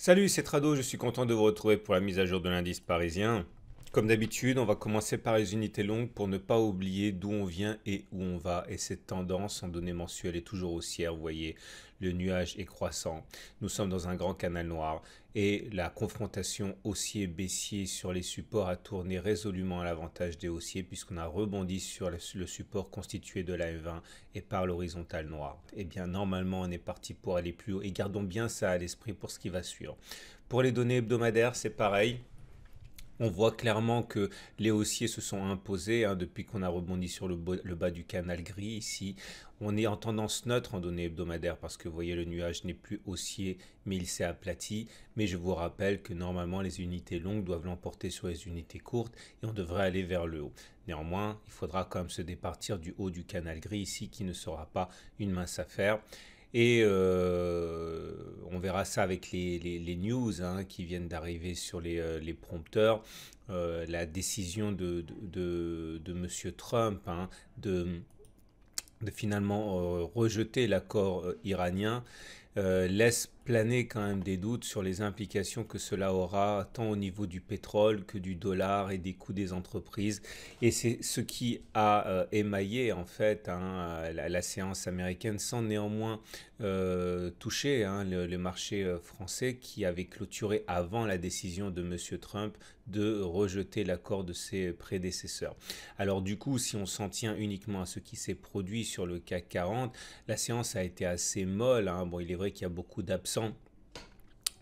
Salut, c'est Trado, je suis content de vous retrouver pour la mise à jour de l'indice parisien. Comme d'habitude, on va commencer par les unités longues pour ne pas oublier d'où on vient et où on va. Et cette tendance en données mensuelles est toujours haussière, vous voyez, le nuage est croissant. Nous sommes dans un grand canal noir et la confrontation haussier-baissier sur les supports a tourné résolument à l'avantage des haussiers puisqu'on a rebondi sur le support constitué de la M20 et par l'horizontale noire. Eh bien, normalement, on est parti pour aller plus haut et gardons bien ça à l'esprit pour ce qui va suivre. Pour les données hebdomadaires, c'est pareil. On voit clairement que les haussiers se sont imposés depuis qu'on a rebondi sur le bas du canal gris ici. On est en tendance neutre en données hebdomadaires parce que vous voyez le nuage n'est plus haussier mais il s'est aplati. Mais je vous rappelle que normalement les unités longues doivent l'emporter sur les unités courtes et on devrait aller vers le haut. Néanmoins, il faudra quand même se départir du haut du canal gris ici qui ne sera pas une mince affaire. Et on verra ça avec les news qui viennent d'arriver sur les prompteurs. La décision de Monsieur Trump de finalement rejeter l'accord iranien laisse planer quand même des doutes sur les implications que cela aura tant au niveau du pétrole que du dollar et des coûts des entreprises. Et c'est ce qui a émaillé en fait la séance américaine sans néanmoins toucher le marché français qui avait clôturé avant la décision de Monsieur Trump de rejeter l'accord de ses prédécesseurs. Alors du coup, si on s'en tient uniquement à ce qui s'est produit sur le CAC 40, la séance a été assez molle. Bon, il est vrai qu'il y a beaucoup d'absents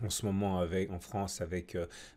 en ce moment en France avec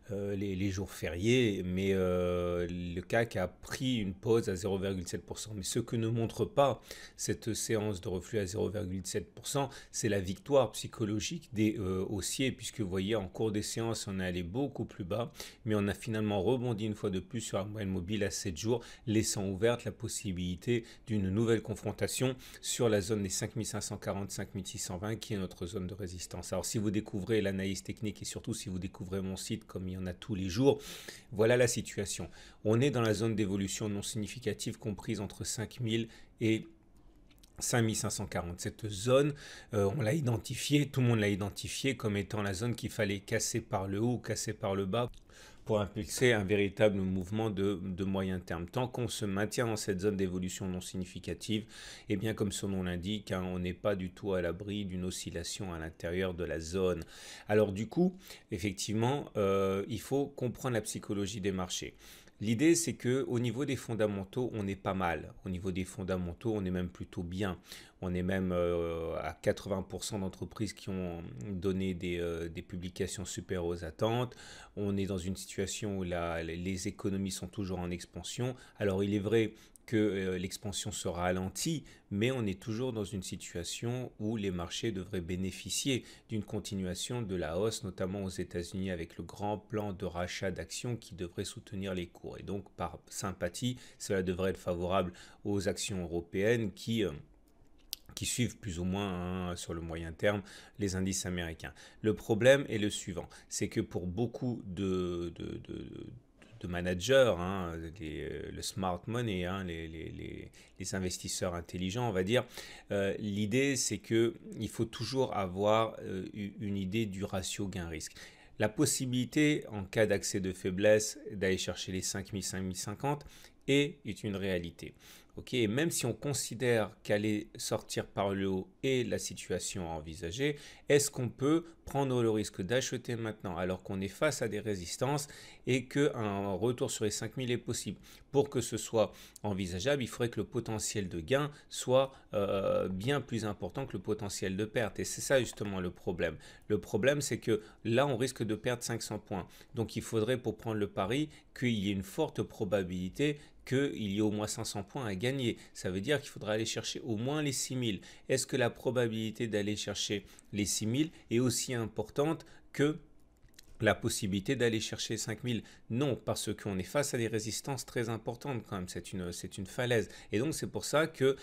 les jours fériés, mais le CAC a pris une pause à 0,7%. Mais ce que ne montre pas cette séance de reflux à 0,7%, c'est la victoire psychologique des haussiers, puisque vous voyez, en cours des séances, on est allé beaucoup plus bas, mais on a finalement rebondi une fois de plus sur la moyenne mobile à 7 jours, laissant ouverte la possibilité d'une nouvelle confrontation sur la zone des 5540-5620, qui est notre zone de résistance. Alors si vous découvrez l'analyse technique et surtout si vous découvrez mon site comme il y en a tous les jours, voilà la situation. On est dans la zone d'évolution non significative comprise entre 5000 et 5540. Cette zone, on l'a identifiée, tout le monde l'a identifiée comme étant la zone qu'il fallait casser par le haut ou casser par le bas pour impulser un véritable mouvement de moyen terme. Tant qu'on se maintient dans cette zone d'évolution non significative, et bien comme son nom l'indique, on n'est pas du tout à l'abri d'une oscillation à l'intérieur de la zone. Alors du coup, effectivement, il faut comprendre la psychologie des marchés. L'idée, c'est que au niveau des fondamentaux, on est pas mal. Au niveau des fondamentaux, on est même plutôt bien. On est même à 80% d'entreprises qui ont donné des publications supérieures aux attentes. On est dans une situation où les économies sont toujours en expansion. Alors il est vrai que l'expansion se ralentit, mais on est toujours dans une situation où les marchés devraient bénéficier d'une continuation de la hausse, notamment aux États-Unis avec le grand plan de rachat d'actions qui devrait soutenir les cours. Et donc par sympathie, cela devrait être favorable aux actions européennes qui suivent plus ou moins sur le moyen terme les indices américains. Le problème est le suivant, c'est que pour beaucoup de managers, le smart money, les investisseurs intelligents, on va dire, l'idée c'est qu'il faut toujours avoir une idée du ratio gain-risque. La possibilité, en cas d'accès de faiblesse, d'aller chercher les 5000, 5050 est une réalité. Ok, et même si on considère qu'aller sortir par le haut est la situation à envisager, est-ce qu'on peut prendre le risque d'acheter maintenant alors qu'on est face à des résistances et qu'un retour sur les 5000 est possible? Pour que ce soit envisageable, il faudrait que le potentiel de gain soit bien plus important que le potentiel de perte. Et c'est ça justement le problème. Le problème, c'est que là, on risque de perdre 500 points. Donc il faudrait, pour prendre le pari, qu'il y ait une forte probabilité qu'il y ait au moins 500 points à gagner. Ça veut dire qu'il faudra aller chercher au moins les 6000. Est-ce que la probabilité d'aller chercher les 6000 est aussi importante que la possibilité d'aller chercher 5000? Non, parce qu'on est face à des résistances très importantes quand même. C'est une falaise. Et donc c'est pour ça que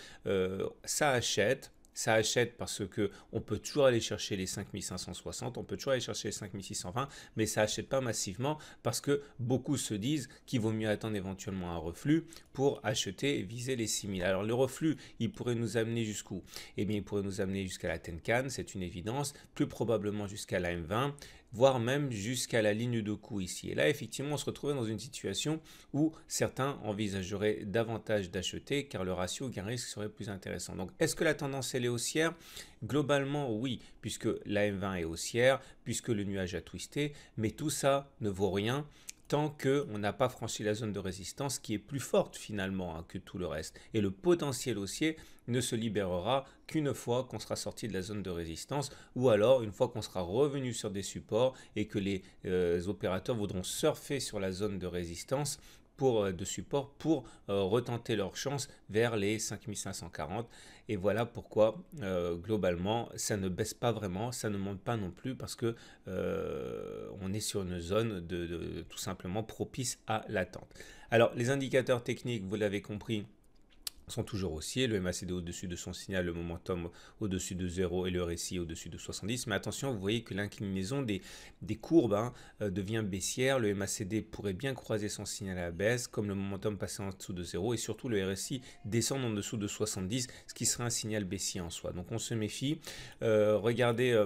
ça achète. Ça achète parce que on peut toujours aller chercher les 5560, on peut toujours aller chercher les 5620, mais ça achète pas massivement parce que beaucoup se disent qu'il vaut mieux attendre éventuellement un reflux pour acheter et viser les 6000. Alors le reflux, il pourrait nous amener jusqu'où? Eh bien, il pourrait nous amener jusqu'à la Tenkan, c'est une évidence, plus probablement jusqu'à la M20. voire même jusqu'à la ligne de coup ici. Et là, effectivement, on se retrouvait dans une situation où certains envisageraient davantage d'acheter car le ratio gain-risque serait plus intéressant. Donc, est-ce que la tendance elle est haussière? Globalement, oui, puisque la M20 est haussière, puisque le nuage a twisté, mais tout ça ne vaut rien tant qu'on n'a pas franchi la zone de résistance qui est plus forte finalement que tout le reste. Et le potentiel haussier ne se libérera qu'une fois qu'on sera sorti de la zone de résistance ou alors une fois qu'on sera revenu sur des supports et que les opérateurs voudront surfer sur la zone de résistance de support pour retenter leur chance vers les 5540 et voilà pourquoi globalement ça ne baisse pas vraiment, ça ne monte pas non plus parce que on est sur une zone tout simplement propice à l'attente. Alors les indicateurs techniques, vous l'avez compris, sont toujours haussiers, le MACD au-dessus de son signal, le momentum au-dessus de 0 et le RSI au-dessus de 70. Mais attention, vous voyez que l'inclinaison des courbes devient baissière. Le MACD pourrait bien croiser son signal à la baisse, comme le momentum passer en dessous de 0 et surtout le RSI descendre en dessous de 70, ce qui serait un signal baissier en soi. Donc on se méfie. Regardez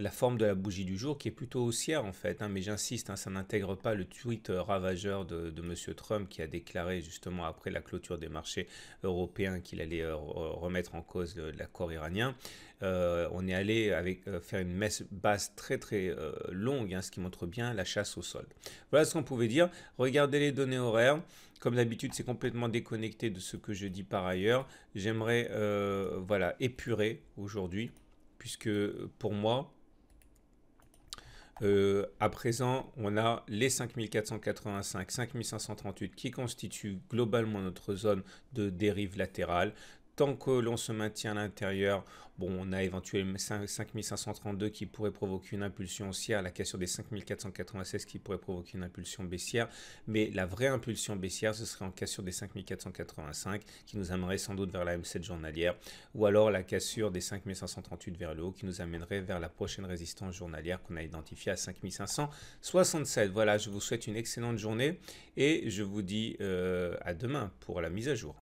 la forme de la bougie du jour qui est plutôt haussière en fait, mais j'insiste, ça n'intègre pas le tweet ravageur de M. Trump qui a déclaré justement après la clôture des marchés européens qu'il allait remettre en cause l'accord iranien. On est allé faire une messe basse très très longue, ce qui montre bien la chasse au sol. Voilà ce qu'on pouvait dire. Regardez les données horaires. Comme d'habitude, c'est complètement déconnecté de ce que je dis par ailleurs. J'aimerais voilà, épurer aujourd'hui, puisque pour moi, à présent, on a les 5485, 5538 qui constituent globalement notre zone de dérive latérale. Tant que l'on se maintient à l'intérieur, bon, on a éventuellement 5532 qui pourrait provoquer une impulsion haussière, la cassure des 5496 qui pourrait provoquer une impulsion baissière, mais la vraie impulsion baissière, ce serait en cassure des 5485 qui nous amènerait sans doute vers la M7 journalière, ou alors la cassure des 5538 vers le haut qui nous amènerait vers la prochaine résistance journalière qu'on a identifiée à 5567. Voilà, je vous souhaite une excellente journée et je vous dis à demain pour la mise à jour.